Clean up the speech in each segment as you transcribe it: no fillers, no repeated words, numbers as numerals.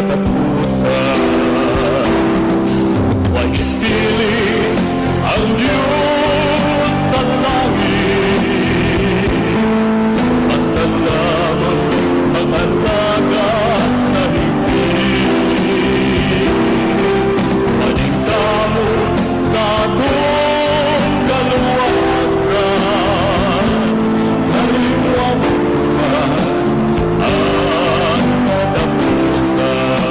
katapusan. Huwag ipiling ang Diyos sa langit, basta lamang mag-alaga sa higpit. Maningka mo sa atong kaluwasan, halimuan mo ang katapusan.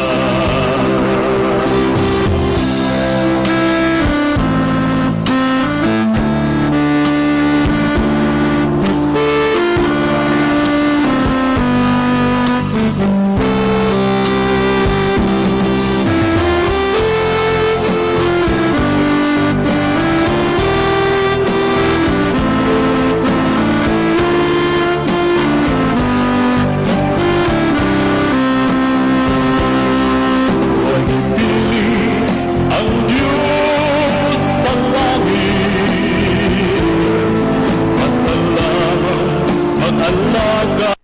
Huwag ipiling ang Diyos sa langit, basta lamang mag-alaga.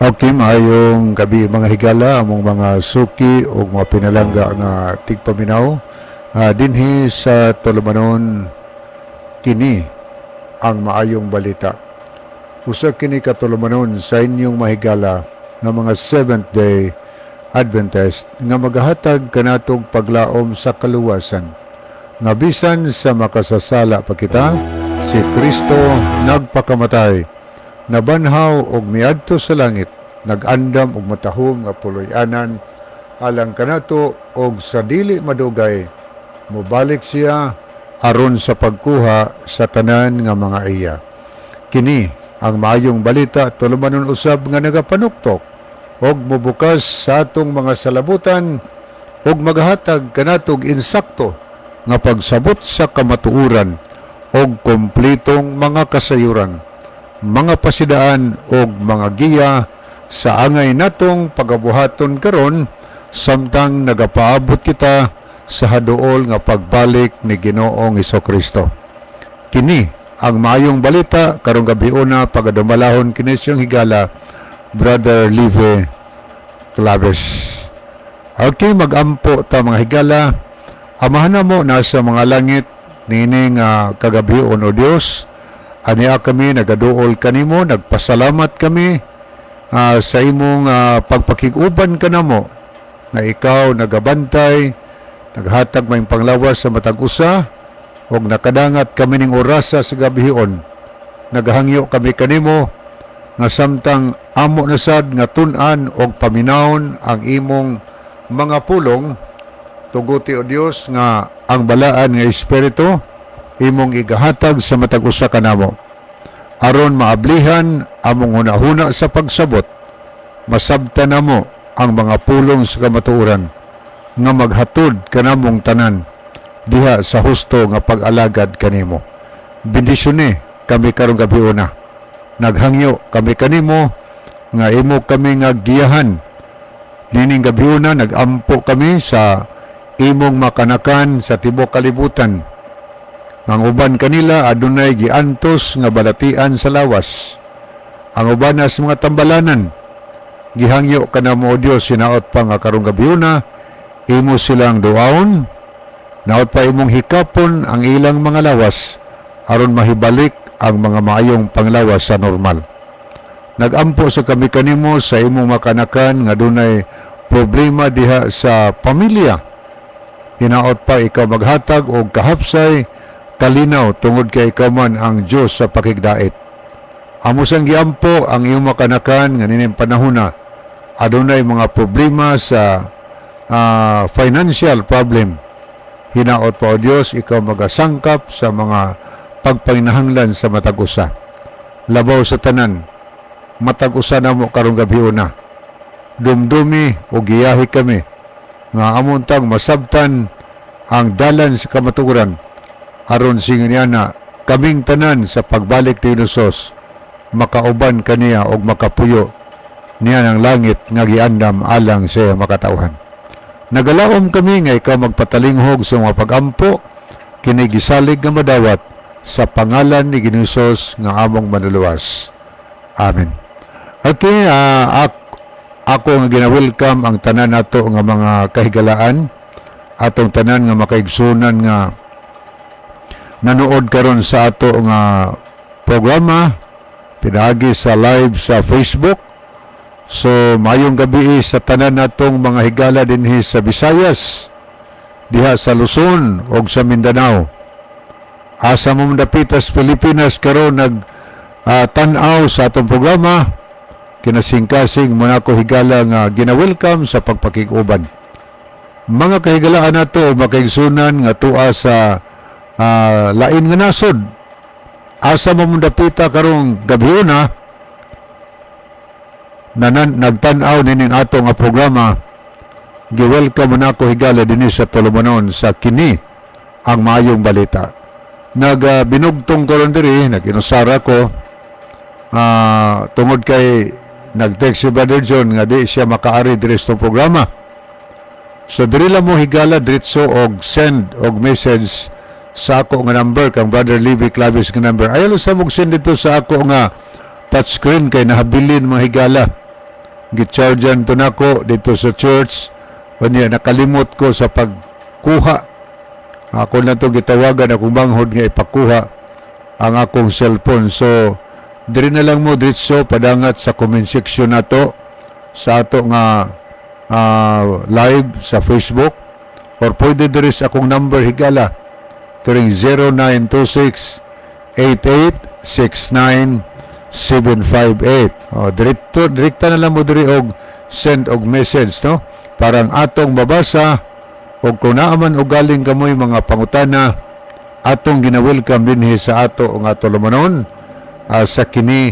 Okay, maayong gabi mga higala, among mga suki o mga pinalangga nga tigpaminaw. Dinhi sa Tulumanon, kini ang maayong balita. Usa kini ka Tulumanon sa inyong mahigala nga mga Seventh-day Adventist nga magahatag kanatong paglaom sa kaluwasan. Nga bisan sa makasasala pa kita, si Kristo nagpakamatay, nabanhaw og miadto sa langit, nag-andam og matahom nga puloy-anan alang kanato og sa dili madugay mobalik siya aron sa pagkuha sa tanan nga mga iya. Kini ang maayong balita tulumanon usab nga nagapanuktok og mobukas sa atong mga salabutan og maghatag kanatog insakto nga pagsabot sa kamatuoran og kumplitong mga kasayuran, mga pasidaan og mga giya sa angay natong pagabuhaton karon samtang nagapaabot kita sa haduol nga pagbalik ni Ginoong Hesukristo. Kini ang maayong balita karong gabiuna pagadumalahon kini siyang higala, Brother Live Claves. Okay, magampo ta mga higala. Amahan na mo nasa mga langit nining kagabion o Dios. Aniya kami nagaduol kanimo, nagpasalamat kami sa imong pagpakiguban kanamo na ikaw nagabantay, naghatag may panglawas sa matag usa ug nakadangat kami ning orasa sa gabion. Naghangyo kami kanimo nga samtang amo na sad nga tun-an og paminawon ang imong mga pulong, tuguti o Dios nga ang balaan nga espiritu imong igahatag sa matag usa kanamo aron maablihan among hunahuna sa pagsabot, masabtan namo ang mga pulong sa kamatuoran nga maghatod kanamong tanan diha sa husto nga pag-alagad kanimo. Bendisyon kami karong gabiuna. Naghangyo kami kanimo nga imo kami nga giyahan. Nining gabiuna nagampo kami sa imong makanakan sa tibuok kalibutan. Ang uban kanila adunay giantos nga balatian sa lawas. Ang uban sa mga tambalanan gihangyo kanamo o Dios sinaot pa nga karong gabiuna imo silang duawon, naot pa imong hikapon ang ilang mga lawas aron mahibalik ang mga maayong panglawas sa normal. Nagampo sa kami kanimo sa imong makanakan nga dunay problema diha sa pamilya. Hinaot pa ikaw maghatag og kahapsay, kalinaw tungod kay ikaw man ang Dios sa pakigdait. Amo sang giampo ang iyong makanakan nga nining panahona adunay mga problema sa financial problem. Hinaot pa o Dios ikaw magasangkap sa mga pagpanginahanglan sa matag usa. Labaw sa tanan, matag usa namo karong gabiuna. Dumdumi o giyahi kami nga amuntang masabtan ang dalan sa kamatuoran aron singin na kaming tanan sa pagbalik ni Hesus makauban kaniya og makapuyo niya ng langit nga giandam alang sa makatauhan. Nagalaom kami nga ikaw magpatalinghog sa mga pagampo kini gisalig nga madawat sa pangalan ni Hesus nga among manluluwas. Amen. Okay, ako nga gina-welcome ang tanan nato nga mga kahigalaan, atong tanan nga makaigsunan nga nanood karon sa ato nga programa pinaagi sa live sa Facebook. So mayong gabi sa tanan natong mga higala dinhi sa Visayas, diha sa Luzon ug sa Mindanao. Asa mo dapitas Pilipinas karon tan-aw sa atong programa, kinasingkasing muna ko higala nga gina-welcome sa pagpakiguban. Mga kahigalaan nato makaigsunan nga tua sa lain nga nasod. Asa mo dapita karong gabiuna na nagtan-aw nining ato nga programa, gi-welcome na ko higala dinhi sa Tulumanon sa kini ang maayong balita. Binugtong ko ron diri, nag-inusara ko tungod kay nag-text si Brother John nga di siya makaari diri sa programa. So diri lang mo higala diretso og send og message sa ako nga number kang Brother Levi Claves nga number. Ayaw sa mong send dito sa ako nga touchscreen kay nahabilin mga higala. Gichargean to nako dito sa church. Unya nakalimot ko sa pagkuha. Ako na to gitawagan akong banghod nga ipakuha ang akong cellphone. So diri na lang mo diretso padangat sa comment section nato sa ato nga live sa Facebook, or pwede diri sa akong number higala turing 0926-8869-758. Direkta na lang mo diri og send og message, no? Parang atong babasa o kung naaman o galing kamoy mga pangutana atong gina-welcome dinhi sa ato nga Tulumanon sa kini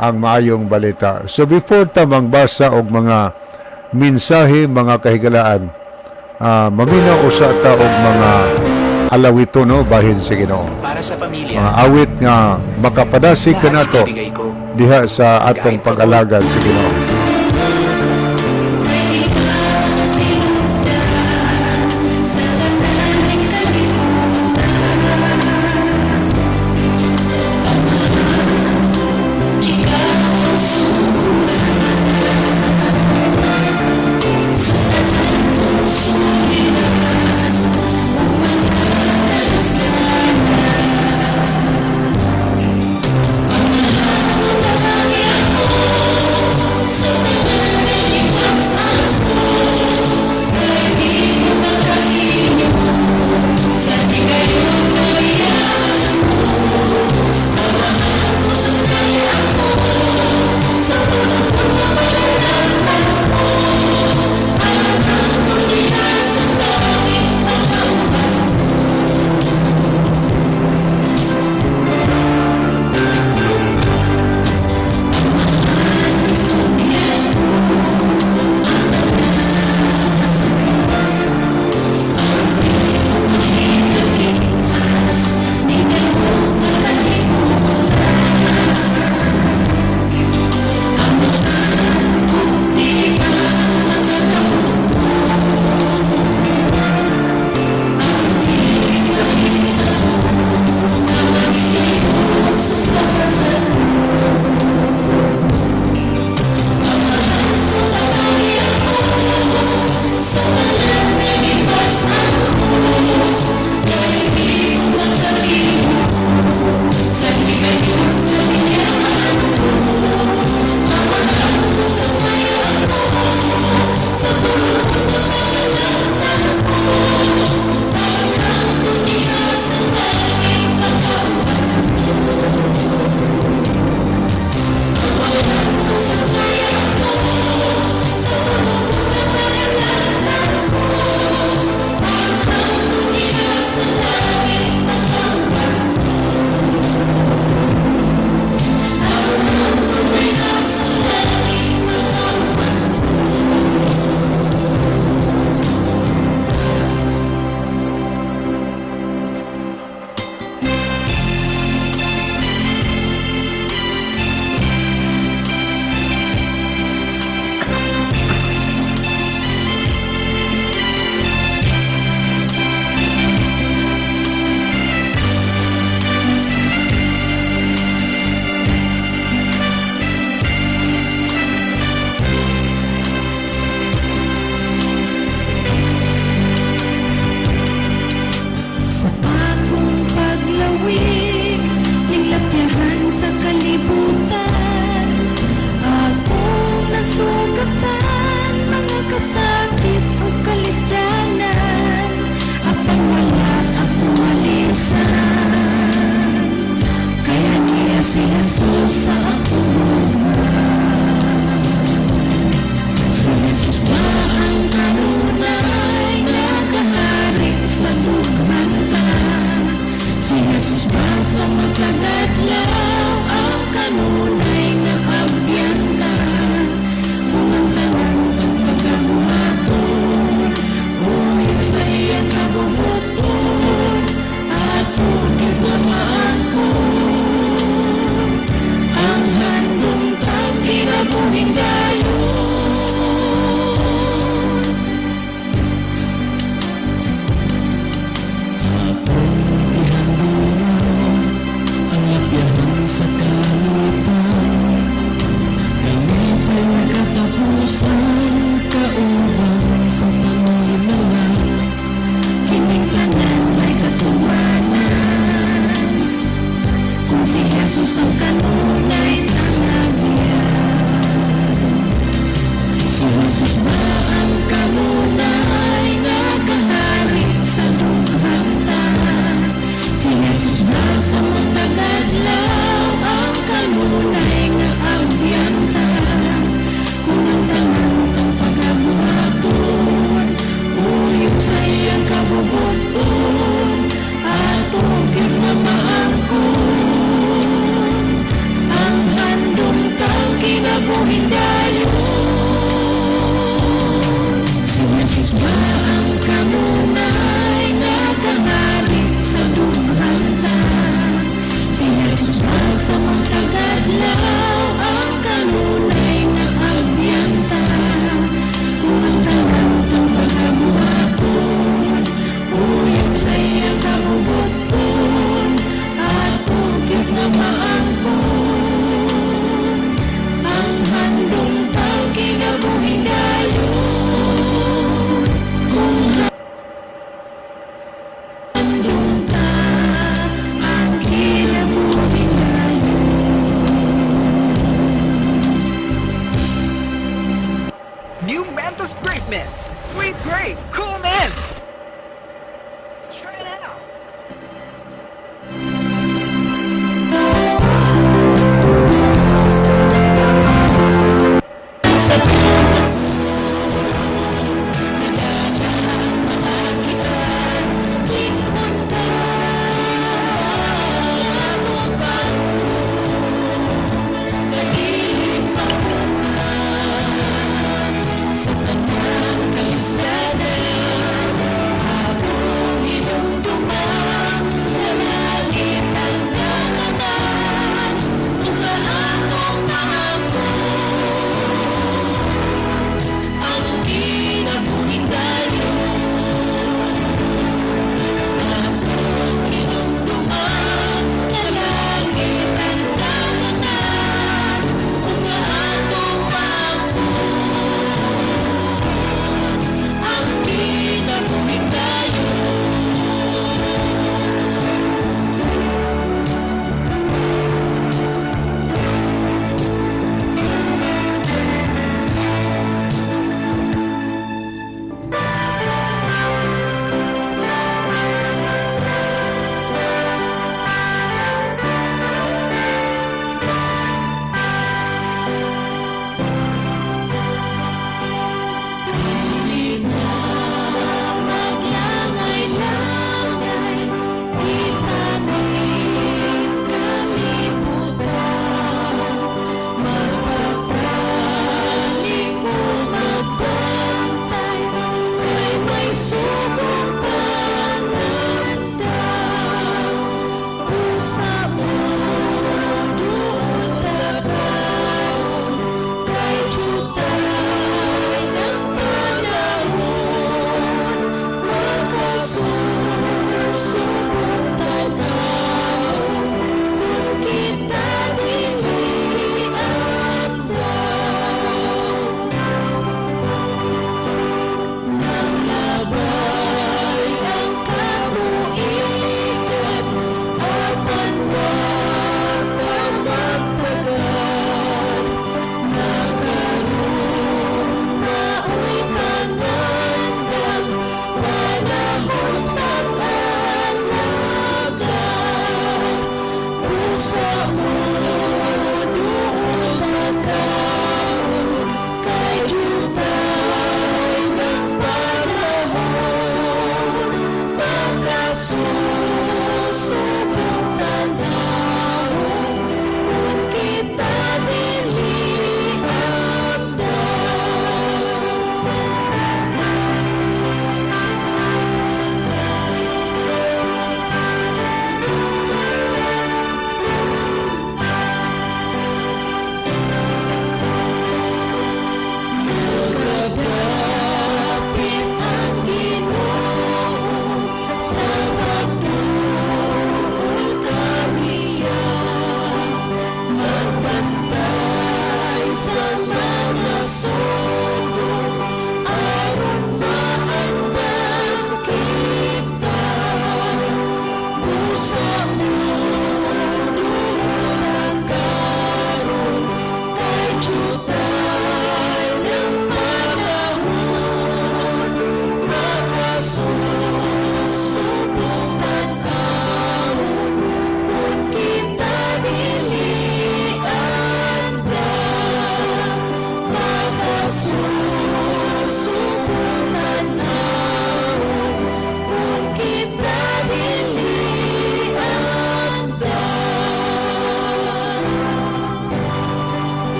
ang maayong balita. So before ta mangbasa og mga mensahe mga kahigalaan, maminaw usa ta og mga alawito no bahin sa Ginoo. Para sa Mga pamilya, awit nga makapadasig ka lahat nato ibibigay ko. diha sa atong pag-alagad sa Ginoo. Sa akong paglawig, nilapyahan sa kalibutan, akong nasugatan, mga kasakit o kalisdanan, apang wala akong alisan. Kaya niya si Jesus sa akong buhay. Si Jesus ba ang kanunay nagahari sa lughanta? Si Jesus ba sa magkagadlaw ang kanunay na abiyanta? Kung ang tanan ang pagkabuhaton, kung sa iyang kabubuton, at kung iglamaan ko ang handong tang kinabuhing dayon. Sa kalupan, kami pagkatapusan, kaubang sa Panginoon, kining tanan may katuwanan. Kung si Jesus ang kanunay tangabian, si Jesus ba ang kanunay nagahari sa lughanta? Si Jesus ba sa magtagadlaw ang kanunay nga abiyanta? Kung ang tanan ang pagabuhaton, uyog sa iyang kabubuton, atong ginamaang ko ang handong tang kinabuhing dayon. Si Jesus ba ang kanunay nagahari sa magtagadlaw ang kanunay na agyanta. Kung ang tanan ng mga buhaton, uyong sa iyang kabubuton, at ugyot na maangkon, ang handong tang kinabuhi dayon. Kung handong ta ang kinabuhi dayon.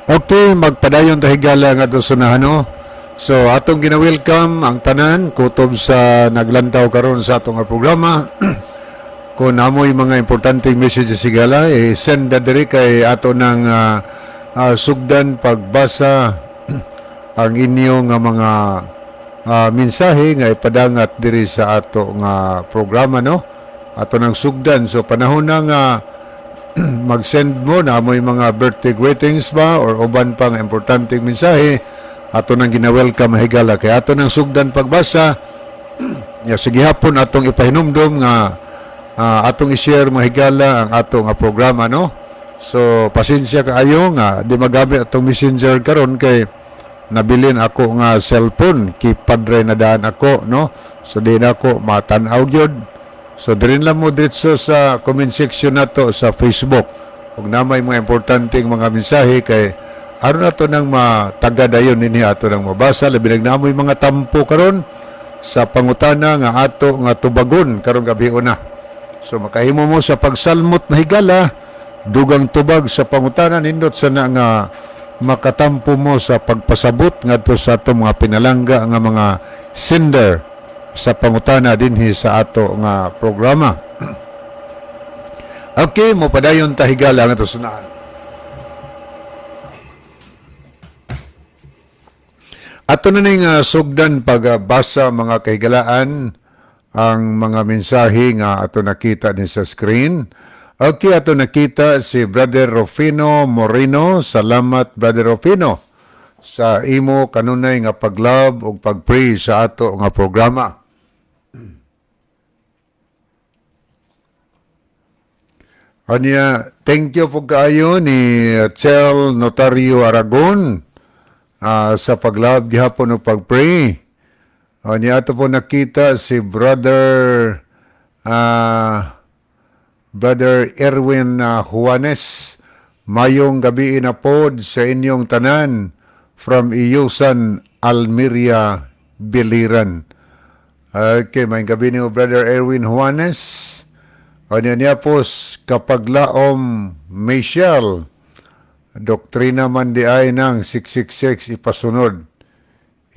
Okay, magpadayon tahigala nga to sunahano. So atong gina-welcome ang tanan kutob sa naglantaw karon sa atong nga programa. Kung amoy mga importanteng messages sigala, send na diri kay ato ng sugdan pagbasa ang inyong nga mga mensahe nga ipadangat diri sa ato nga programa, no? Ato ng sugdan. So panahon na nga mag-send mo na mo yung mga birthday greetings ba or uban pang importanteng mensahe, ato nang gina-welcome higala kay ato nang sugdan pagbasa. Ya sige hapon atong ipahinumdom nga atong i-share mga higala ang ato nga programa, no? So pasensya kaayo nga di magamit atong messenger karon kay nabilin ako nga cellphone kay padre na daan ako, no? So di na ako matan-aw gyud. So, dirin lang mo dito sa comment section na to sa Facebook. Huwag na may mga importanteng mga mensahe kay ano na to nang matagadayon nini ato nang mabasa. Labi na mo mga tampo karon sa pangutana nga ato nga tubagon karon gabi una. So, makahimo mo sa pagsalmot na higala, dugang tubag sa pangutana, nindot sa na nga makatampo mo sa pagpasabot nga to sa ato mga pinalangga nga mga sender sa pangutana dinhi sa ato nga programa. Okay, mo padayon tahigala nga to sunahan. Ato na ning sugdan pagbasa mga kahigalaan ang mga mensahe nga ato nakita din sa screen. Okay, ato nakita si Brother Rufino Moreno. Salamat Brother Rufino sa imo kanunay nga paglove ug pagpray sa ato nga programa. Anya, thank you po kaayo ni Chel Notario Aragon sa paglab gihapon o pagpray. Anya, ato po nakita si Brother Erwin Juanes. Mayong gabi na pod sa inyong tanan from Iyusan, Almeria, Biliran. Okay, may gabi ni Brother Erwin Juanes. Ano niya po kapag laom Michelle, doktrina man di ay ng 666 ipasunod.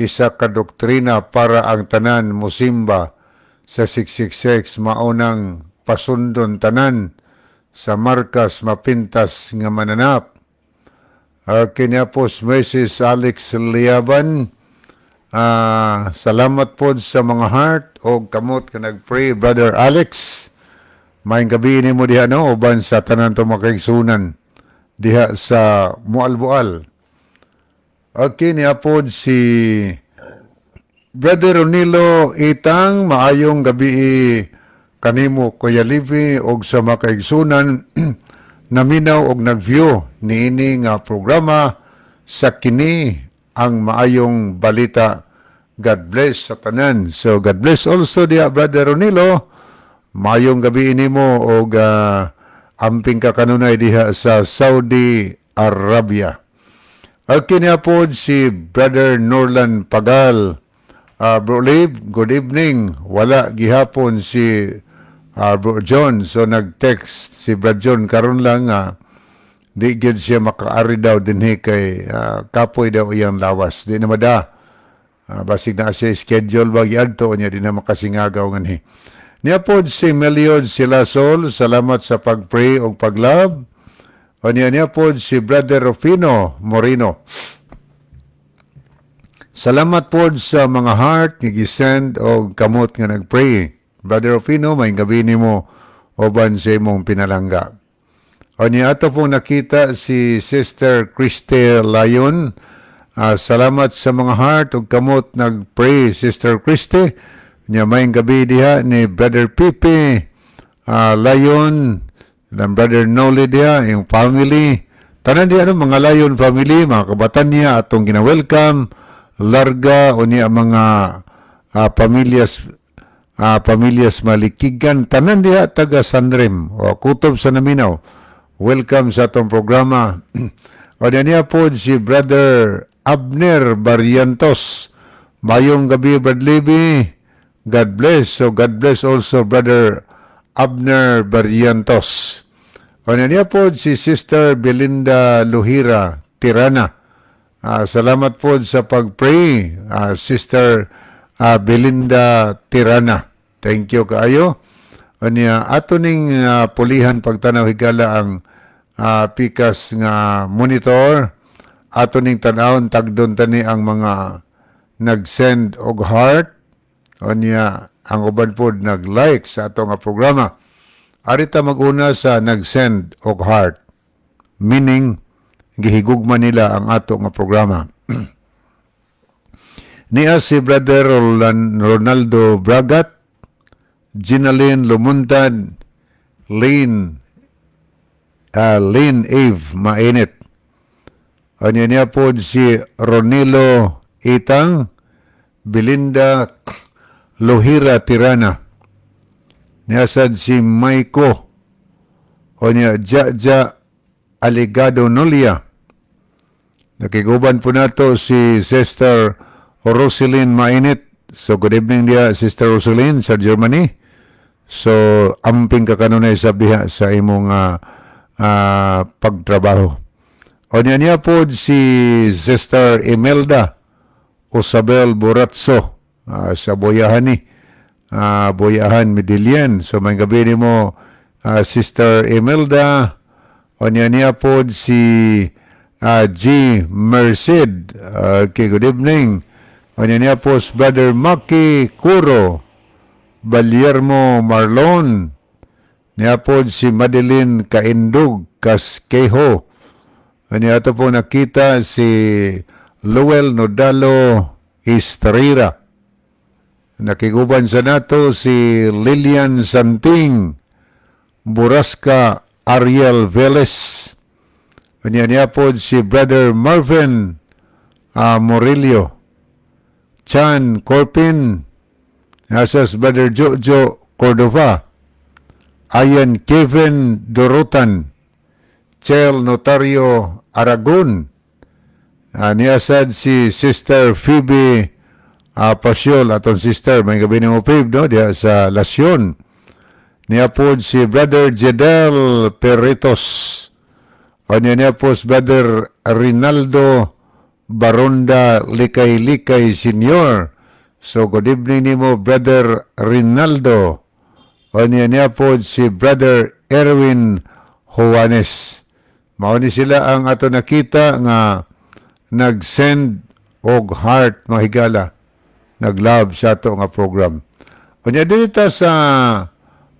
Isa ka doktrina para ang tanan musimba sa 666 maunang pasundon tanan sa markas mapintas nga mananap. Kanya po Mrs. Alex Liaban, salamat po sa mga heart o kamot ka nagpray Brother Alex. Maayong gabi ni mo diha, no? Uban sa tanan to makaigsunan diha sa Mualbual. Okay, niya po si Brother Ronilo Itang. Maayong gabi kanimo Kuya Livy og sa makaigsunan naminaw og nag-view niini nga programa sa kini ang maayong balita. God bless sa tanan. So God bless also diha Brother Ronilo. Mayong gabi nimo og amping ka kanunay diha sa Saudi Arabia. Okay niya po si Brother Norlan Pagal. Bro Liv, good evening. Wala gihapon si Bro John. So nag-text si Brad John karon lang di gyud siya makaari daw dinhi kay kapoy daw iyang lawas. Di na mada. Basig na siya schedule ba gyadto niya di na makasingagaw nganhi. Niya po si Meliod Silasol, salamat sa pag-pray o pag-love. O niya po si Brother Rufino Moreno. Salamat po sa mga heart nga gisend o kamot nga nagpray. Brother Rufino, may gabi nimo oban sa imong pinalangga. O niya ato pong nakita si Sister Christy Lyon. Salamat sa mga heart o kamot nagpray, Sister Christy. Niya may gabi diha ni Brother Pipi Lyon, ng Brother Noli diha, yung family. Tanan diha mga Lyon family, mga kabatan niya atong gina-welcome. Larga o niya mga pamilyas malikigan. Tanan diha taga Sanrem o kutob sa Naminaw. Welcome sa atong programa. O niya po si Brother Abner Barrientos. Mayong gabi, Brad Libby. God bless. So God bless also Brother Abner Barrientos. O niya po si Sister Belinda Luhira Tirana. Salamat po sa pag-pray, Sister Belinda Tirana. Thank you kaayo. O niya, ato ning pulihan pagtanaw higala ang pikas nga monitor. Ato ning tanawon tagdon tani ang mga nag-send og heart. O niya, ang uban po nag-like sa ato nga programa. Arita mag-una sa nag-send og heart. Meaning, gihigugma nila ang ato nga programa. Niya si Brother Ronaldo Bragat, Ginaline Lumuntan, Lynn Ave Mainit. O niya po si Ronilo Itang, Belinda Luhira Tirana. Niya si Maiko. O niya Jaja Aligado Nolia. Nakiguban po nato si Sister Rosalyn Mainit. So, good evening dia, Sister Rosalyn sa Germany. So, amping ka kanunay sa biha sa imong pagtrabaho. O niya po si Sister Imelda Osabel Boratso sa Boyahan Boyahan, Medellin. So, may gabi ni mo, Sister Imelda. O niya po si G. Merced. Okay, good evening. O niya po si Brother Maki Kuro, Balyermo Marlon. Niya po si Madeline Kaindug Kaskeho. O niya po nakita si Lowell Nodalo Estrera. Nakiguban sa nato si Lilian Santing Burasca Ariel Velez. Niya po si Brother Marvin Morillo, Chan Corpin, asas Brother Jojo Cordova, Ayan Kevin Dorotan, Chel Notario Aragon, niyasad si Sister Phoebe Pasiol, atong sister, may gabi ni mo Phoebe, no? Diya sa Lasyon. Niya po si Brother Jedel Peritos. O niya po si Brother Rinaldo Baronda Likay-Likay Senior. So, good evening ni mo, Brother Rinaldo. O niya po si Brother Erwin Juanes. Mauni sila ang ato nakita nga nag-send og heart mahigala. Nag-love sa ato nga program. O niya dito sa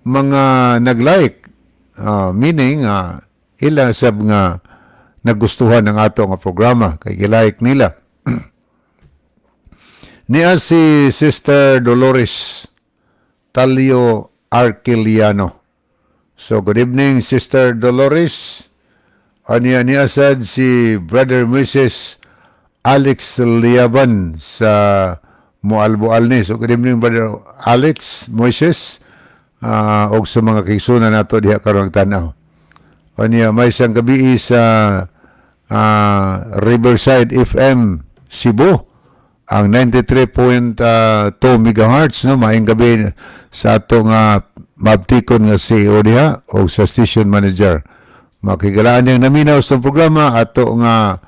mga nag-like, meaning ila sab nga nagustuhan ng ato nga programa kay gilike nila. Niya si Sister Dolores Talio Arquiliano. So good evening Sister Dolores. Niya sad si Brother Mrs. Alex Liaban sa Moalboal ni. So good evening Brother Alex Moises. Og sa mga kaigsunan nato diha karong tanaw. O niya may isang gabi sa Riverside FM Cebu ang 93.2 MHz, no, maayong gabi sa ato nga mabtikon nga CEO diha o sa station manager. Makigalaan niyang naminaw sa programa ato nga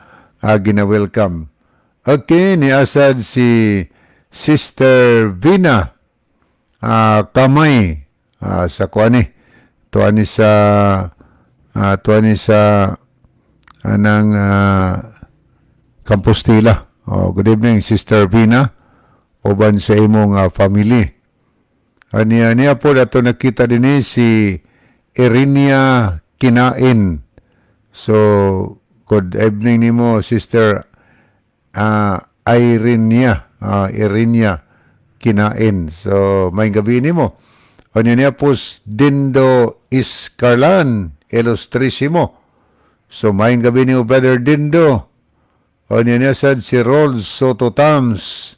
gina-welcome. Okay, niasad si Sister Vina Kamay sa kuani. Tuani sa ng Compostela. Good evening, Sister Vina, uban sa imong family. Niya po dato nakita din si Irinia Kinain. So, good evening nimo, Sister Irinia Kinain. So, may gabi nimo. Niya po Dindo Iscarlan, Ilustrisimo. So, may gabi nimo, Brother Dindo. Niya sad si Rolls Soto Tams,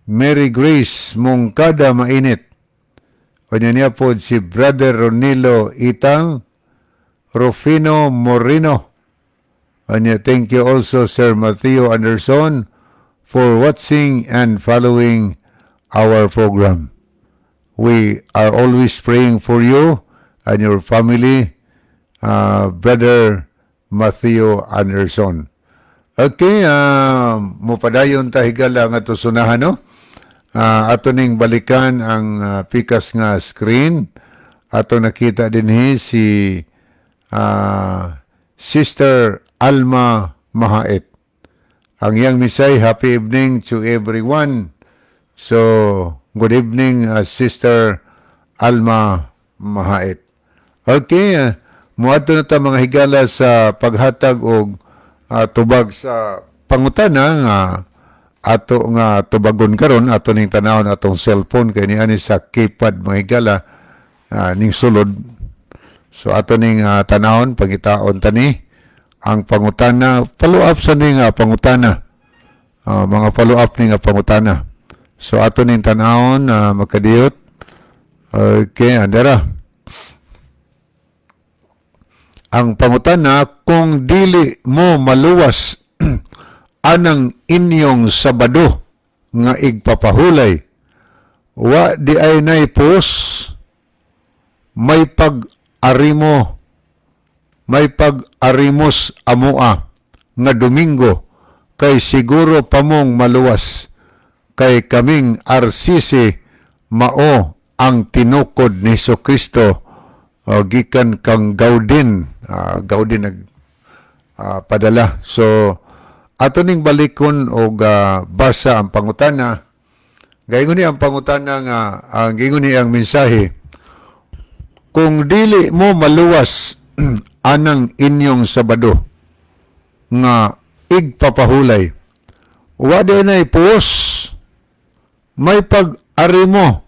Mary Grace Mungkada Mainit. Niya po si Brother Ronilo Itang, Rufino Moreno. Thank you also, Sir Matthew Anderson, for watching and following our program. We are always praying for you and your family, Brother Matthew Anderson. Okay, mupadayon ta higala nga tusunahan, no? Ato ning balikan ang pikas nga screen. Ato nakita din si Sister Alma Mahait. Ang iyang misay, happy evening to everyone. So, good evening, Sister Alma Mahait. Okay, muadto na ta mga higala sa paghatag og tubag sa pangutana nga ato nga tubagon karon. Ato ning tanawon atong cellphone kay niani sa keypad mga higala ning sulod. So ato ning tanawon pangitaon tani ang pangutana, follow up sa ning pangutana, mga follow up ning pangutana. So ato ning tanawon makadiyot. Okay, andara. Ang pangutana, kung dili mo maluwas anang inyong Sabado nga igpapahulay, wa di ay naipos, may pag-arimos amua nga Domingo, kay siguro pamong maluwas, kay kaming RCC mao ang tinukod ni Jesucristo, gikan kang Gaudin padala. So ato ning balikon og basa ang pangutana. Gayon ni ang pangutana nga ang gayon ni ang mensahe. Kung dili mo maluwas anang inyong Sabado nga igpapahulay, wa di na ipos, may pag-arimo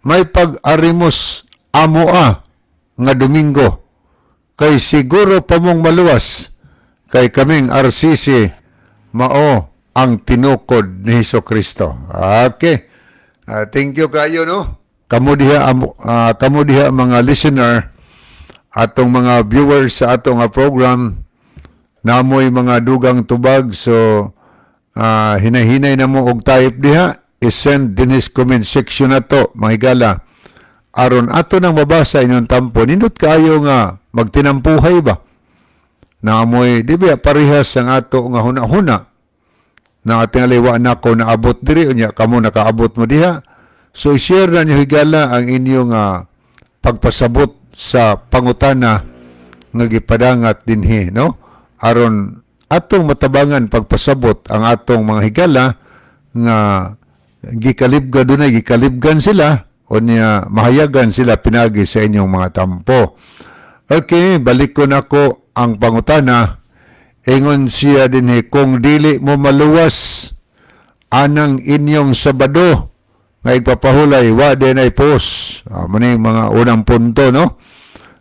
may pag-arimos amoa nga Domingo, kay siguro pamong maluwas, kay kaming RCC mao ang tinukod ni Jesucristo. Okay. Thank you kayo, no? Kamo diha mga listener, atong mga viewers sa atong program, namoy mga dugang tubag. So hinay-hinay na mo og type diha, i-send din his comment section na to, mga higala, aron ato nang mabasa inyong tampo. Nindot kayo nga magtinampuhay ba na amoy di ba parehas ang ato nga huna-huna na ating aliwa na ko naabot diri unya kamo nakaabot mo diha. So i-share na niyo higala ang inyong pagpasabot sa pangutana nga gipadangat dinhi, no, aron atong matabangan pagpasabot ang atong mga higala nga gikalibgan sila o niya mahayagan sila pinagi sa inyong mga tampo. Okay, balik ko na ko ang pangutana. Ingon siya din kung dili mo maluwas anang inyong Sabado nga igpapahulay, wa din ay pos. Muna yung mga unang punto, no?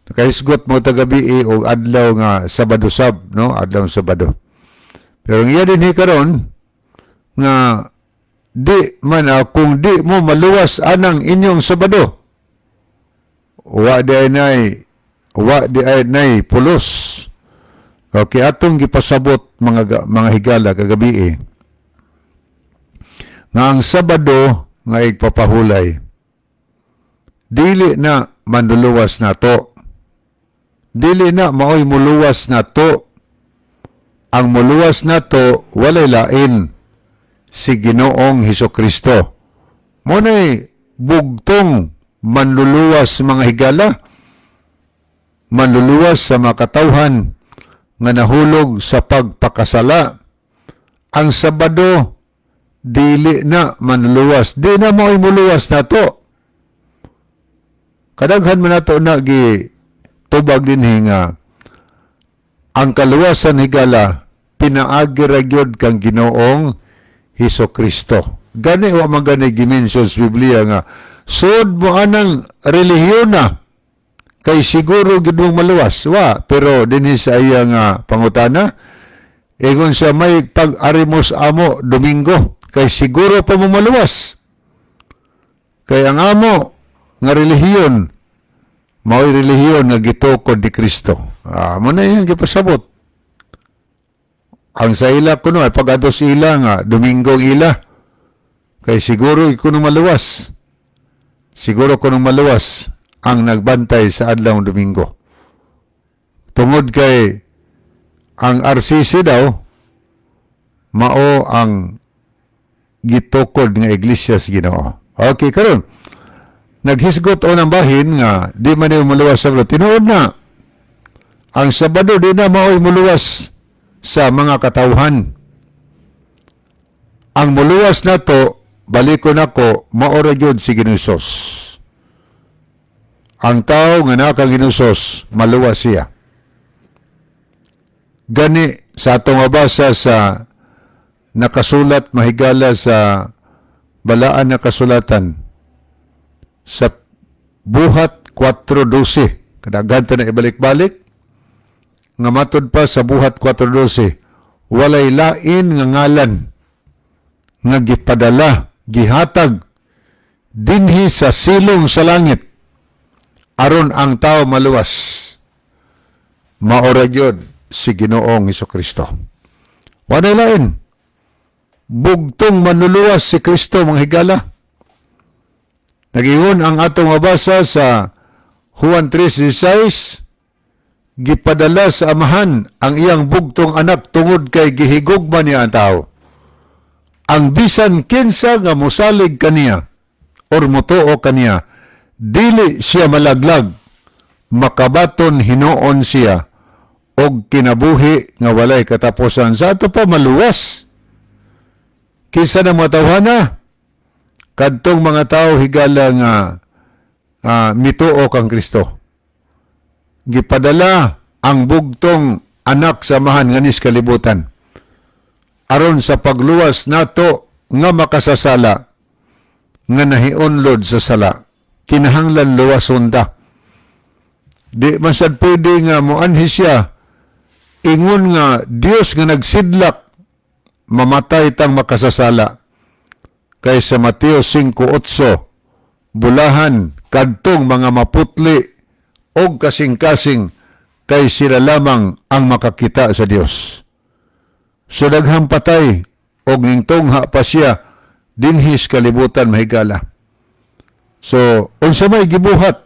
Nakahisgot mo tagabi o adlaw nga Sabado-sab, no? Adlaw Sabado. Pero iya din karon nga di man kung di mo maluwas anang inyong Sabado, wa di ay nay pulos. Okay, atong gipasabot mga higala kagabi nga ang Sabado nga igpapahulay, dili na manluluwas na to. Dili na maoy muluwas na to. Ang muluwas na to walay lain, si Ginoong Hesukristo. Muna'y bugtong manluluwas mga higala manluluwas sa mga katawhan nga nahulog sa pagpakasala. Ang Sabado, dili na manluluwas. Di na mo'y muluwas na to. Kadaghan man nato na tubag din nga ang kaluwasan higala pinaagi ra gyud kang Ginoong Hesukristo. Gani wa man gani gimension sa Biblia nga sud mo anang relihiyon na kay siguro gid mong maluwas. Wa, pero dinhi sa iya nga pangutana ingon siya may pag-arimos amo Domingo kay siguro pa mo maluwas. Kay ang amo nga relihiyon mao'y relihiyon nga gitukod ni Kristo. Mo na yung gipasabot. Ang sa ila kuno ay pag-ados ila nga Domingo ila. Kay siguro kuno maluwas. Siguro kuno maluwas ang nagbantay sa adlaw Domingo. Tungod kay ang RCC daw mao ang gitukod nga iglesia sa Ginoo. Okay, karon naghisgot o ng bahin nga di man yung muluwas sa Sabado. Tinuod na. Ang Sabado di na mao'y muluwas sa mga katawhan. Ang muluwas na to, balikon ako, maora yun si Ginusos. Ang tao nga nakang Ginusos, maluwas siya. Gani, sa atong mabasa sa nakasulat mahigala sa balaan na kasulatan, sa Buhat 4:12. Kadaghan ta na ibalik-balik. Nga matod pa sa Buhat 4:12, walay lain nga ngalan nga gipadala, gihatag dinhi sa silong sa langit aron ang tao maluwas. Maora gyud si Ginoong Hesukristo. Walay lain. Bugtong manluluwas si Kristo mga higala. Nagingon ang atong mabasa sa Juan 3:16, gipadala sa amahan ang iyang bugtong anak tungod kay gihigugma niya ang tao. Ang bisan kinsa nga mosalig kaniya or motuo kaniya, dili siya malaglag, makabaton hinuon siya, og kinabuhi nga walay katapusan. Sa ato pa maluwas. Kinsa na matawhana? Kadtong mga tao higala nga mituo kang Kristo. Gipadala ang bugtong anak samahan nga nis kalibutan. Aron sa pagluwas nato nga makasasala nga nahiunlod sa sala. Kinahanglan luwason ta. Di man sad pwede nga moanhi siya ingon nga Dios nga nagsidlak mamatay tang makasasala. Kay sa Mateo 5:8, bulahan kadtong mga maputli og kasing-kasing kay sila lamang ang makakita sa Dios. So daghang patay og ningtongha pa siya dinhis kalibutan mahigala. So unsa may gibuhat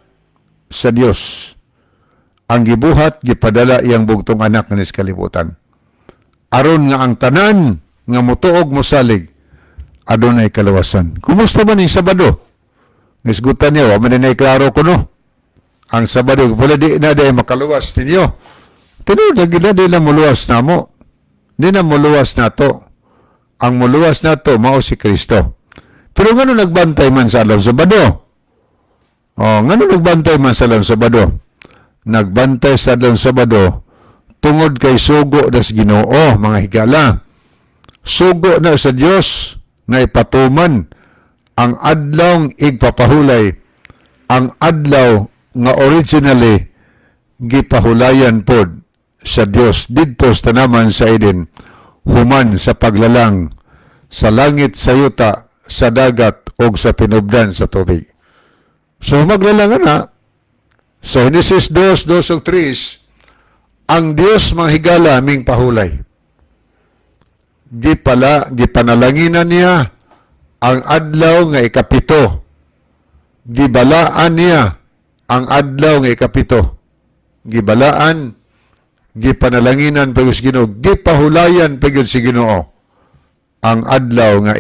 sa Dios? Ang gibuhat gipadala iyang bugtong anak nga nis kalibutan. Aron nga ang tanan nga motuog mosalig adunay kalawasan. Kumusta man yung Sabado? Nisgutan niyo, wa man na klaro ko no. Ang Sabado, pala di na day makaluwas ninyo. Tinuod lagi na di na muluwas na mo. Di na muluwas na to. Ang muluwas na to, mao si Kristo. Pero ngano nagbantay man sa alam Sabado? Ngano nagbantay man sa alam Sabado? Nagbantay sa alam Sabado tungod kay sugo na sa Ginoo, mga higala. Sugo na sa Dios na ipatuman ang adlawng igpapahulay, ang adlaw nga originally gipahulayan pod sa Dios didto sa tanaman sa Eden, human sa paglalang sa langit, sa yuta, sa dagat o sa pinubdan sa tubig. So maglalang na sa Genesis 2:2-3, ang Dios mga higala ming pahulay. Gipanalanginan niya ang adlaw nga ikapito. Gibalaan niya ang adlaw nga ikapito. Gibalaan, gipanalanginan pagod si Ginoo, gipahulayan pagod si Ginoo ang adlaw nga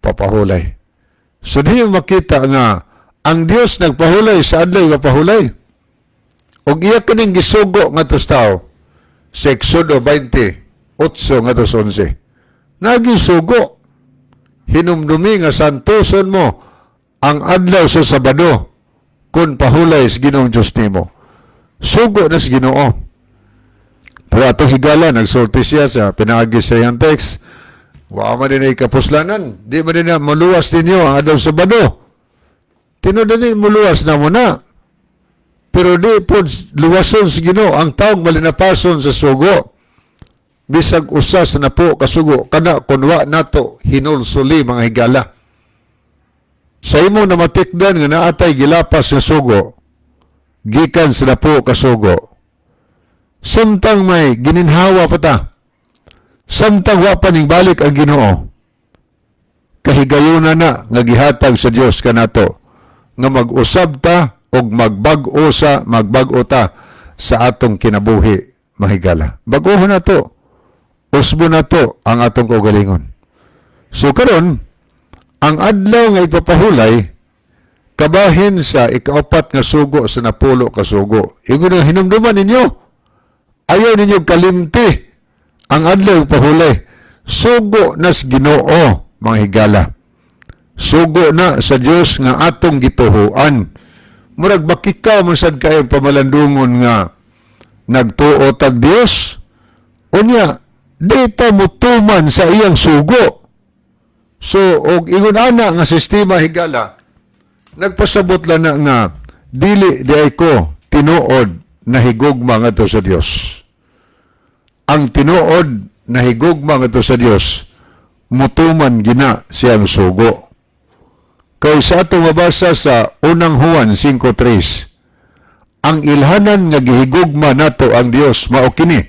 papahulay. So di makita nga ang Dios nagpahulay sa adlaw nga pahulay. Og iya kaning gisugo nga tos tao sa Exodo 20, 8 nga tos 11. Nagisugo. Hinumdumi nga santuson mo ang adlaw sa Sabado kung pahulay sa Ginoong Diyos nimo. Sugo na sa Ginoo. Pero atong higala, nagsulti siya sa pinaagi sa iyang text. Wa man din ay kapuslanan. Di man din na maluwas ninyo ang adlaw sa Sabado. Tinudan muluwas na mo na. Pero di po luwason sa Ginoo ang taong malinapason sa sugo. Bisag usas na po kasugo kana kunwa nato hinulsuli mga higala. Sa imo na matikdan nga naatay gilapas nga sugo, gikan sa napo kasugo. Samtang may gininhawa pa ta. Samtang wa pa ning balik ang Ginoo. Kahigayuna na nga gihatag sa Dios kanato nga mag-usab ta og magbag-o ta sa atong kinabuhi mahigala. Baguhon na to. Usbo na to ang atong kaugalingon. So karon, ang adlaw nga ipapahulay kabahin sa ikaapat nga sugo sa napulo ka sugo. Ingon nga hinumduman ninyo. Ayaw ninyo kalimti ang adlaw ipahulay. Sugo na sa Ginoo mga higala. Sugo na sa Dios nga atong gituhuan. Murag bakikaw man sad kayo pamalandungon nga nagtuo tag Dios. Unya, dito mutuman sa iyang sugo. So, og ingon ana nga sistema higala, nagpasabot lang na nga dili di ay ko tinuod na higugma ngadto sa Dios. Ang tinuod na higugma ngadto sa Dios, mutuman gina siyang sugo. Kay sa atong mabasa sa unang Juan 5:3, ang ilhanan nga gihigugma nato ang Dios mao kini.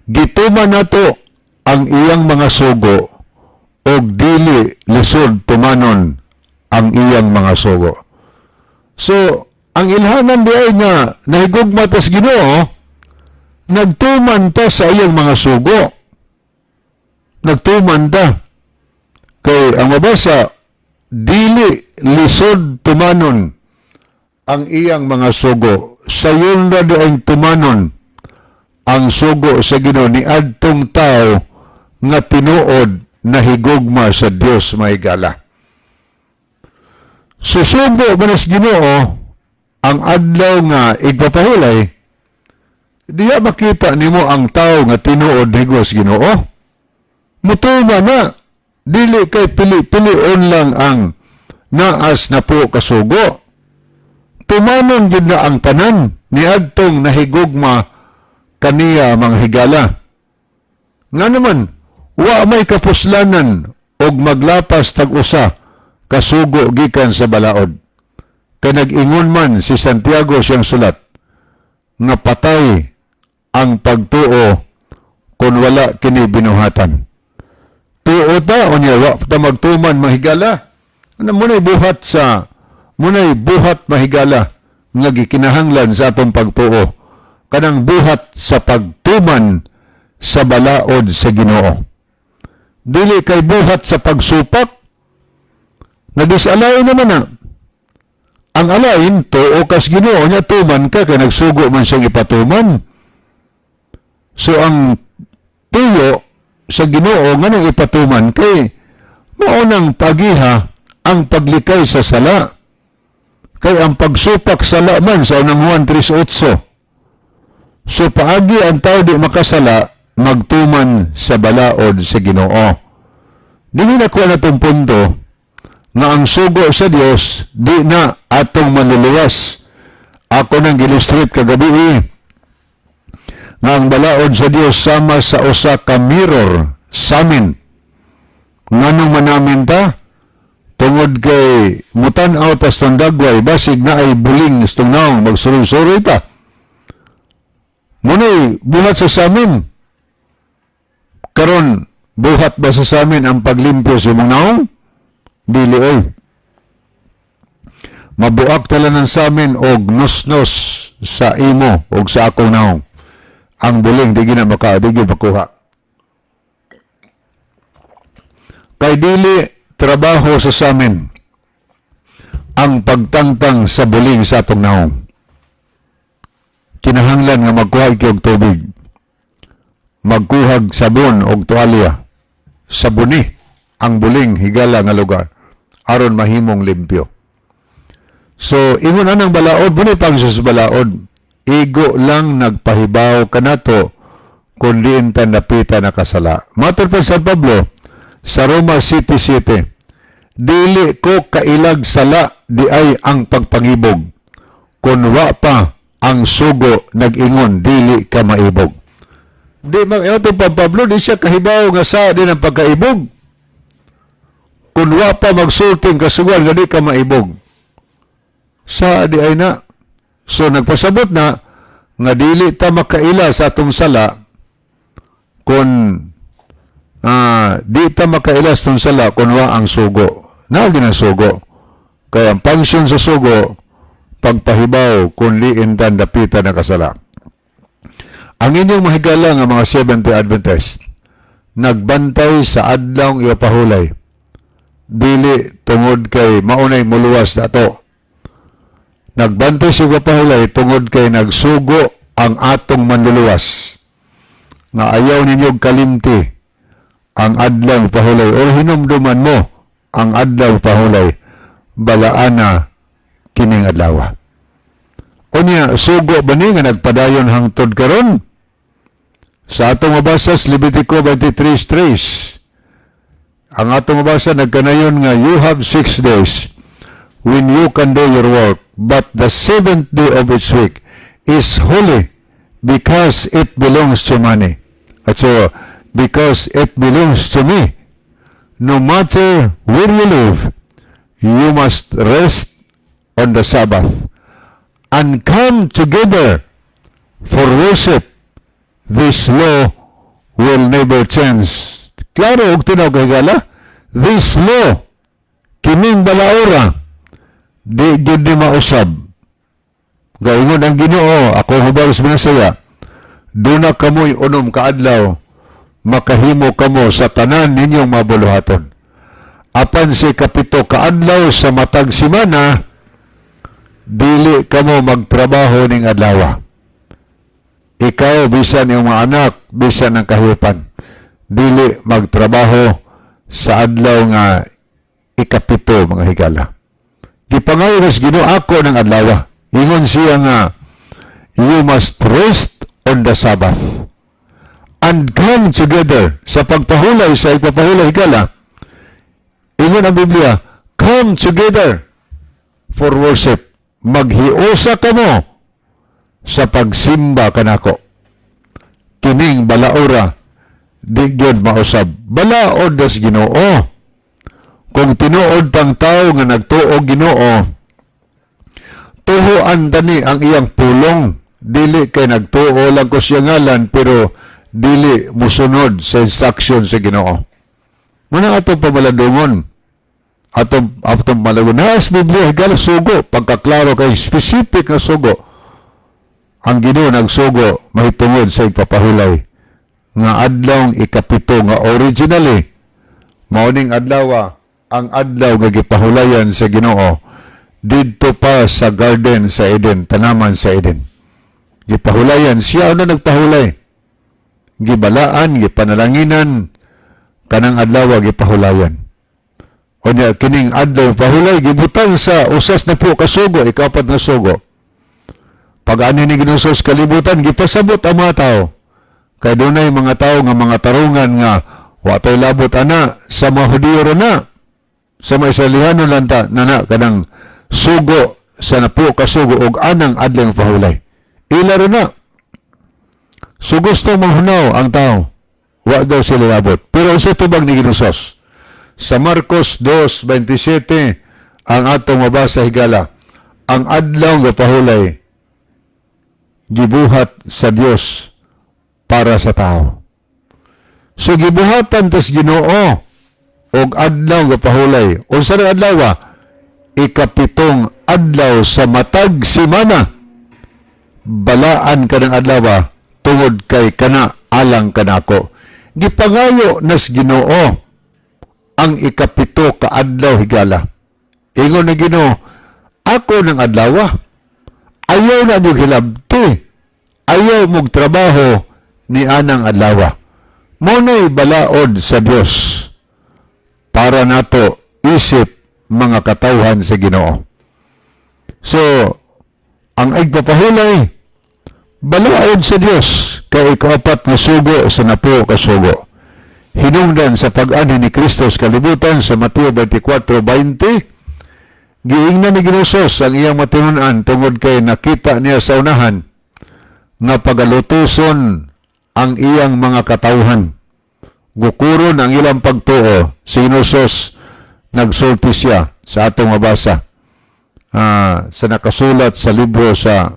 Gituman nato ang iyang mga sugo og dili lisod tumanon ang iyang mga sugo. So, ang ilhanan di ay nga nahigugma ta sa Ginoo, nagtuman ta sa iyang mga sugo. Nagtuman ta. Kay ang mabasa, dili lisod tumanon ang iyang mga sugo. Sayon na doon tumanon ang sugo sa Ginoo ni adtong tao nga tinuod na higugma sa Dios mahigala. Susugo man sa Ginoo ang adlaw nga igpapahulay, diya makita nimo ang tao nga tinuod higos Ginoo. Mutuma na, dili kay pili-pilion lang ang naas na po kasugo. Tumanon gid na ang tanan ni adtong nahigugma kaniya mga higala. Nga naman, wa may kapuslanan og maglapas tag-usa kasugo gikan sa balaod. Kay nag-ingon man si Santiago siyang sulat nga patay ang pagtuo kung wala kini binuhatan. Tuo ta o niya wa ta magtuman mahigala. Ano munay buhat mahigala nga gikinahanglan sa atong pagtuo. Kanang buhat sa pagtuman sa balaod sa Ginoo. Dili kay buhat sa pagsupak. Nadisalain naman na. Ang alain, tuo kas Ginoo niya, tuman ka, kaya nagsugo man siyang ipatuman. So, ang tuyo sa Ginoo, nga nang ipatuman, kay maunang pagiha ang paglikay sa sala. Kay ang pagsupak sala man sa unang Juan 3:8. So, paagi ang tao di makasala, magtuman sa balaod sa Ginoo. Dili na ko na itong punto nga ang sugo sa Dios di na atong manluluwas. Ako nang gilustrate kagabi nga ang balaod sa Dios sama sa usa ka mirror sa amin. Nganong manamin ta? Tungod kay mutan-aw tas tondagway basig na ay buling istong naong magsuroy-suroy ta. Muna'y buhat sa samin. Karon, buhat ba sa samin ang paglimpyo sa mga naong? Dili oy. Mabuak talanan sa amin og nus-nus sa imo og sa akong naong. Ang buling di gina makuha. Kay dili trabaho sa samin ang pagtangtang sa buling sa atong naong. bisan nga magkuhag kayong tubig, magkuhag sabon o tuwalya, sabuni ang buling higala nga lugar aron mahimong limpyo. So ingon anang balaod, bunay pang sus balaod, igo lang nagpahibaw kanato kundi intan napita na kasala. Matur pa San Pablo sa Roma City 7, dili ko kailag sala di ay ang pagpangibog, kun wa pa ang sugo nag-ingon dili ka maibog. Di mag-ito pa Pablo, di siya kahibaw nga sa din ang pagkaibog. Kung wa pa magsulting kasugal nga di ka maibog. Sa di ay na. So nagpasabot na nga dili ta makaila sa atong sala kung di ta makaila sa atong sala kung wa ang sugo. Nagin ang sugo. Kaya ang function sa sugo, pagpahibaw kung liin tan dapita na kasala. Ang inyong mahigala nga mga Seventh-day Adventist, nagbantay sa adlaw ipahulay, dili tungod kay maunay muluwas na to. Nagbantay sa ipahulay tungod kay nagsugo ang atong manluluwas. Nga ayaw ninyong kalimti ang adlaw ipahulay o hinumduman mo ang adlaw ipahulay, balaana kining adlaw. Unya, sugo ba ni nga nagpadayon hangtod karon? Sa atong mabasa sa Levitico 23:3, ang atong mabasa nagkanayon nga, you have 6 days when you can do your work, but the 7th day of each week is holy because it belongs to money. At so, because it belongs to me, no matter where you live, you must rest on the Sabbath and come together for worship. This law will never change. Klaro, og tinaw kay gala, this law, kining balaura, di gyud ni mausab. Gaingon ang Ginoo, ako hubal sa binasaya, duna kamoy unom kaadlaw, makahimo kamo sa tanan ninyong mabuluhaton. Apan si kapito kaadlaw sa matag simana, dili kamo magtrabaho ning adlaw. Ikaw, bisan yung mga anak, bisan ang kahiupan, dili magtrabaho sa adlaw nga ikapito, mga higala. Gipangayo nas Ginoo ako ng adlaw. Ingon siya nga, you must rest on the Sabbath and come together sa pagpahulay, sa ipapahulay higala. Ingon ang Biblia, come together for worship. Maghiusa ka mo sa pagsimba kanako. Kining balaura, di gyud mausab. Balaod das Ginoo. Kung tinuod pang tao nga nagtuo Ginoo, tuhoan tani ang iyang pulong. Dili kay nagtuo lang ko siya ngalan, pero dili musunod sa instruction sa Ginoo. Muna atong pamaladungon. Atong malagon. Naas Biblia, higala sugo. Pagkaklaro kay specific na sugo. Ang Ginoo nagsugo mahitungod sa ipapahulay nga adlaw ikapito nga originally mauning adlaw ang adlaw nga gipahulayan sa Ginoo didto pa sa garden sa Eden, tanaman sa Eden. Gipahulayan siya na nagpahulay. Gibalaan, gipanalanginan kanang adlaw gipahulayan. Unya kining adlaw pahulay gibutang sa usas na po kasugo, ikapat na sugo. Pag ani ni Ginoo kalibutan, gipasabot ang mga tao. Kay dunay mga tao nga mga tarungan nga wa pay labot ana sa mga Hudiyo na. Sa mga Israelihano lanta na kanang sugo sa napo kasugo og anang adlaw pahulay. Ila ron na. So gusto manghunaw ang tao. Wa daw sila labot. Pero sa tubag ni Ginoo sa Marcos 2:27 ang atong mabasa higala, ang adlaw nga pahulay gibuhat sa Dios para sa tao. So gibuhatan tas Ginoo og adlaw nga pahulay. Unsa na adlaw? Ikapitong adlaw sa matag simana. Balaan ka ng adlaw tungod kay kana alang kanako. Gipangayo nas Ginoo ang ikapito ka adlaw higala. Ingon na Ginoo, ako ng adlaw. Ayaw na niyo hilabti ayaw mong trabaho ni anang adlaw. Mono'y balaod sa Dios para nato isip mga katawhan sa Ginoo. So, ang igpapahulay, balaod sa Dios kay ikaapat nga sugo sa napo ka sugo. Hinungdan sa pag-ani ni Kristo sa kalibutan sa Mateo 24:20, giingnan ni Ginusos ang iyang matinunan tungod kay nakita niya sa unahan nga pagalutuson ang iyang mga katawhan. Gukuron ang ilang pagtuo. Si Ginusos nagsulti siya sa atong mabasa sa nakasulat sa libro sa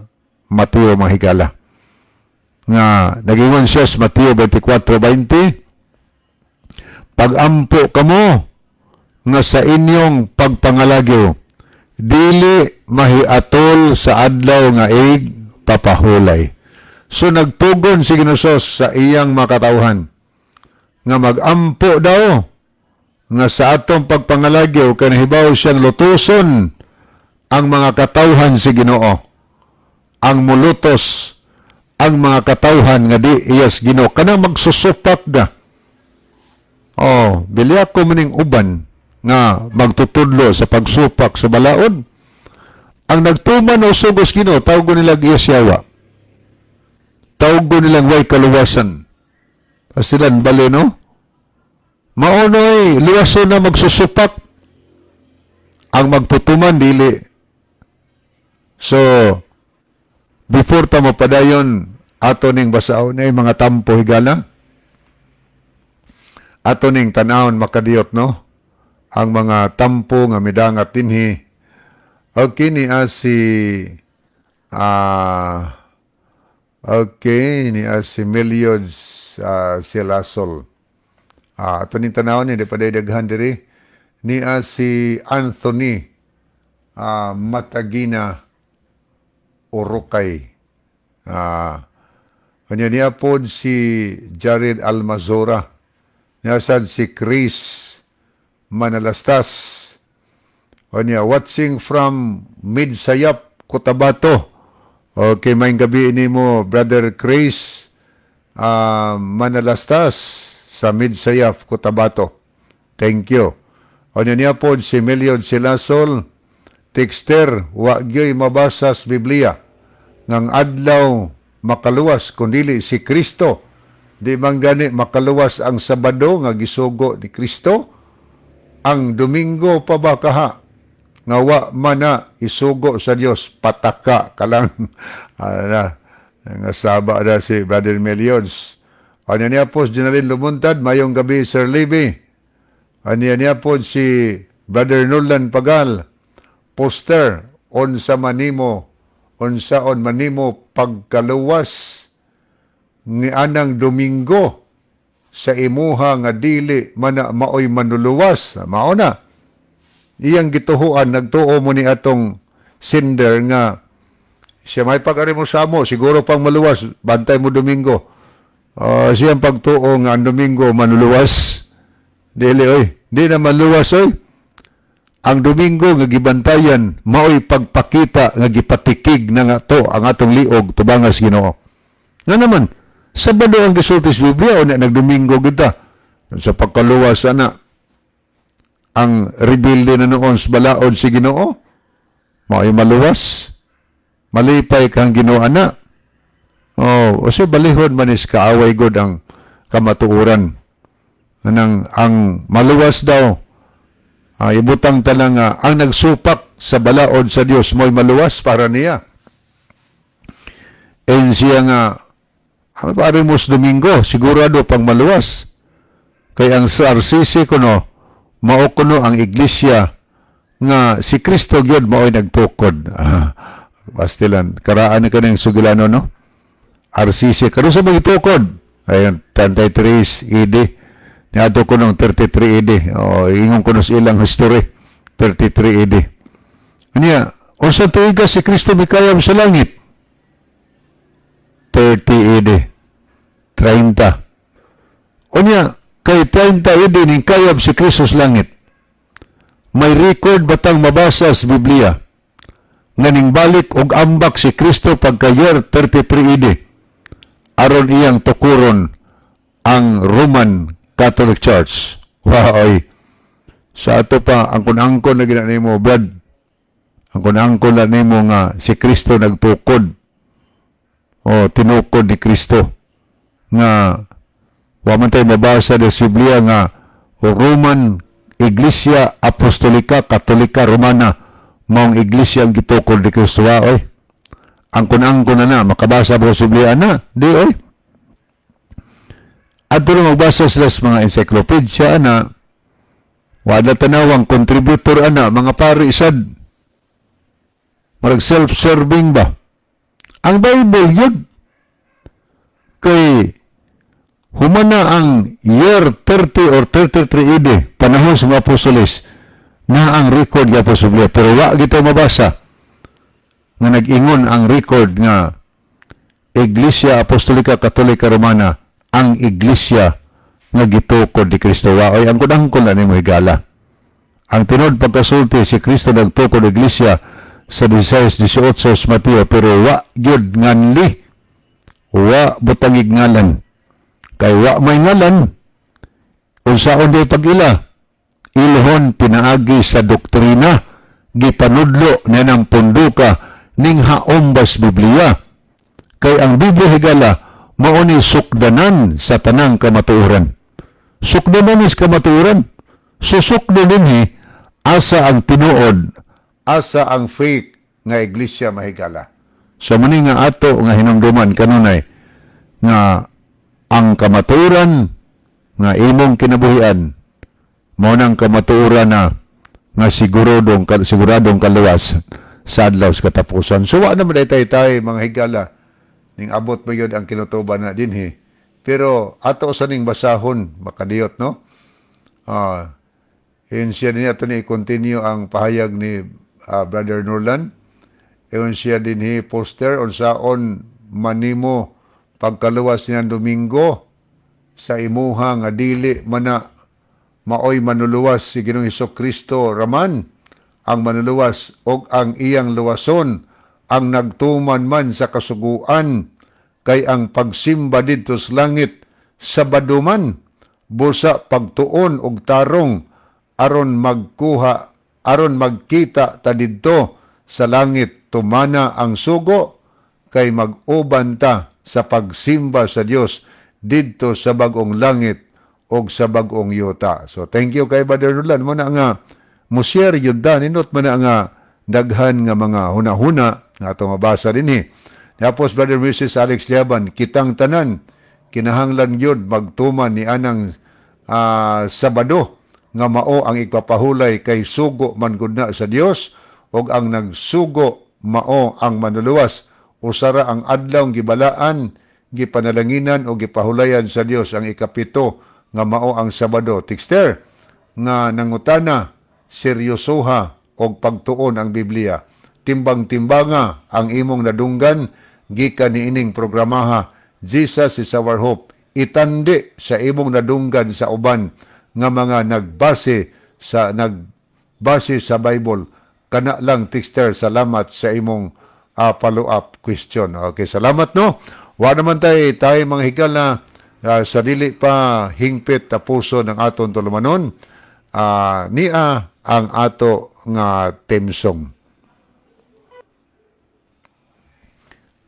Mateo mga higala. Nga nagingon siya sa Mateo 24:20, pag-ampo kamo nga sa inyong pagpangalagyo, dili mahiatol sa adlaw nga papahulay. So nagtugon si Ginusos sa iyang makatawhan nga mag-ampo daw nga sa atong pagpangalagyo kay nahibaw siyang lutuson ang mga katawhan si Ginoo. Ang mulutos ang mga katawhan nga di iyas Ginoo kanang magsusupak na. Bili ako maning uban nga magtutudlo sa pagsupak sa balaod. Ang nagtuman o sugos Ginoo tawag nila iyasyawa. Tawag nilang way kaluwasan. Asilan bali, no? Maunoy, liwaso na magsusupak. Ang magtutuman, dili. So, before ta mapadayon, ato ning basaon ay mga tampo higala. Ato ning tanawon makadiyot, no? Ang mga tampo nga midangat dinhi. Okay, ni si Meliod Silasol. Ito ning tanawon ni pa daghan diri ni si Anthony Matagina Urukay. Kanya niya po si Jared Almazora. Niya sad si Chris Manalastas. Kanya watching from Midsayap, Cotabato. Okay, maing gabi ni mo, Brother Chris Manalastas sa Midsayaf, Cotabato. Thank you. O niya po si Meliod Silasol, texter, wagyoy mabasas Biblia, ngang adlaw makaluwas, kundili si Kristo. Di mang gani makaluwas ang Sabado nga gisugo ni Kristo, ang Domingo pa ba kaha, nga wa mana isugo sa Dios, pataka ka lang. Nga saba na si Brother Meliods. Ano niya po si Janalyn Lumuntad, mayong gabi Sir Libby. Ano niya po si Brother Nolan Pagal, poster, onsaon manimo pagkaluwas ni anang Domingo sa imuha nga dili maoy manuluwas. Mao na. Iyang gituhuan, nagtuo mo ni atong Cinder nga siya may pag-ari mo sa mo, siguro pang maluwas, bantay mo Domingo. Siyang pagtuo nga ang Domingo manuluwas. Dili, di na maluwas, Ang Domingo nga gibantayan, maoy pagpakita nga gipatikig na nga to ang atong liog tubangas Ginoo. Nga naman, Sabado ang gisulti sa Biblia o na nagdomingo kita. Sa pagkaluwas na ang rebilde na noon sa balaod si Ginoo, mao'y maluwas, malipay kang Ginoo ana. O siya balihod man is kaaway god ang kamatuuran. Ang maluwas daw, ibutang talang ang nagsupak sa balaod sa Dios mo'y maluwas para niya. And siya nga, pare mos Domingo, sigurado pang maluwas. Kaya ang RCC kuno, mao kuno ang iglesia nga si Kristo gyud mao'y nagtukod. Pastilan, karaan ka ng sugilano, no? RCC, karon sa mga itukod. Ayan, 33 ED. Niyato ko ng 33 ED. Ingon ko sa ilang history. 33 ED. Kanya, o sa tuwiga si Kristo mikayam sa langit. 30 ED. 30. O niya, kay 30 ED ning kayab si Kristo sa langit. May record batang mabasa sa Biblia nga ning balik og ambak si Kristo pagka year 33 ED. aron iyang tukuron ang Roman Catholic Church. Wow, sa ato pa, ang kunangkon na ginanay mo, Brad, ang kunangkon na nimo nga si Kristo nagtukod o tinukod ni Kristo nga wa man tayo mabasa sa Biblia nga Roman Iglesia Apostolika Katolika Romana maong iglesia ang gitukod ni Kristo. Oy, ang kunangkon na makabasa ba sa Biblia na di oy. At doon magbasa sila sa mga encyclopedia na wala tanawang contributor ana, mga pari isad. Marag self-serving ba? Ang Bible yun. Kay humana ang year 30 or 33 AD, panahon sa mga apostoles, na ang record niya po sa Biblia. Pero wa gito mabasa nga nag-ingon ang record nga Iglesia Apostolika Katolika Romana ang iglesia nga gitukod ni Kristo. Waoy, ang kunangkon na nimo higala. Ang tinod pagkasulti si Kristo nagtukod iglesia sa 16-18 sa Mateo, pero wa gyud nganli, wa butangig ngalan. Kay wa may ngalan, unsaon di pag-ila, ilhon pinaagi sa doktrina, gipanudlo na ng punduka ning haombas Biblia. Kay ang Biblia higala mao ni sukdanan sa tanang kamatuoran. Sukdanan is kamatuoran. Susukdo dinhi asa ang tinuod, asa ang faith nga iglesia mahigala. So muni nga ato nga hinumduman kanunay nga ang kamatuoran nga imong kinabuhian mao nang kamatuoran na nga siguradong kaluwas sa adlaw sa katapusan. So wa naman tay mga higala ning abot ba yun ang kinutuban na dinhi. Pero ato sa ning basahon, makadiyot, no? Yun siya din ato ni continue ang pahayag ni Brother Norland. Yun siya din poster on saon manimo pagkaluwas niyan Domingo sa imuha nga dili mana maoy manuluwas si Ginoong Hesukristo raman ang manuluwas og ang iyang luwason ang nagtuman man sa kasuguan kay ang pagsimba didto sa langit sa baduman busa pagtuon og tarong aron magkita ta didto sa langit tumana ang sugo kay mag-uban ta sa pagsimba sa Dios didto sa bag-ong langit og sa bag-ong yuta. So thank you kay Brother Roland mo na nga mo-share yun ninot man na nga daghan nga mga hunahuna nga ato mabasa dinhi. Tapos Brother Mrs. Alex Liaban, kitang tanan kinahanglan yun magtuman ni anang Sabado nga mao ang ipapahulay kay sugo man gud na sa Dios og ang nagsugo mao ang manuluwas usara ang adlaw gibalaan gipanalanginan o gipahulayan sa Dios ang ikapito nga mao ang Sabado. Texter nga nangutana seryosoha og pagtuon ang Biblia. Timbang-timbanga ang imong nadunggan gikan niining programaha Jesus is our hope. Itandi sa imong nadunggan sa uban nga mga nagbase sa Bible. Kana lang Texter, salamat sa imong follow-up question. Okay, salamat no. Wa naman tayo mga higal na sa dili pa hingpit ta puso ng aton tulumanon. Nia ang ato nga theme song.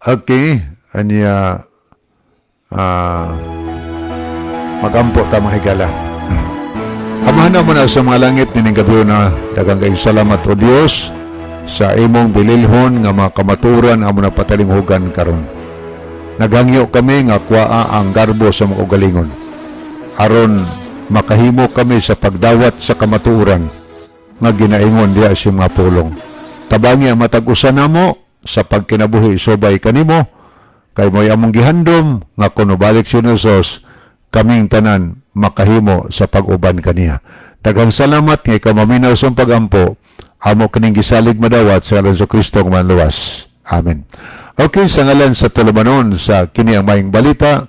Okay, anya magampo ta mga higala. Amahan naman na sa mga langit nining gabi na daghang kayong salamat o Dios sa imong bililhon nga mga kamaturan amo na patalinghugan karon. Naghangyo kami nga kuaa ang garbo sa mga ugalingon aron makahimo kami sa pagdawat sa kamaturan nga ginaingon diya sa mga pulong. Tabangi ang matag-usan namo sa pagkinabuhi subay kanimo kay mo'y among gihandom nga kuno balik si Jesus kaming tanan makahimo sa pag-uban kaniya. Daghang salamat nga ikaw maminaw sa pagampo amo kaning gisalig madawat sa ngalan sa Kristo nga manluwas. Amen. Okay, sa ngalan sa tulumanon sa kini ang maayong balita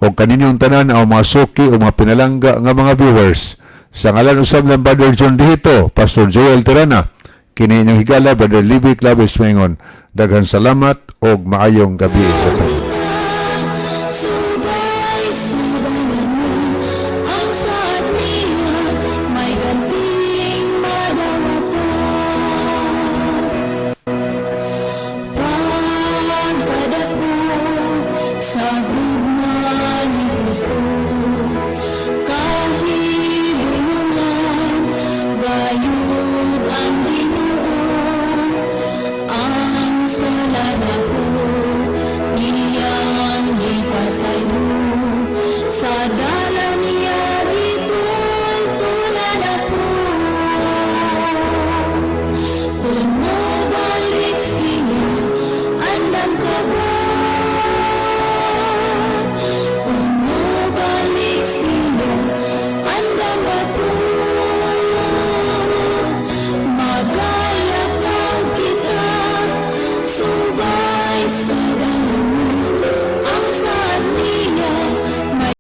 o kaninyong tanan ang mga suki o mga pinalangga nga mga viewers. Sa ngalan usab ng Brother John Dihito, Pastor Joel Tirana, kini inyong higala, Brother Libby Claves Mengon. Daghang salamat o maayong gabi sa tanan. sa gugma ni Kristo.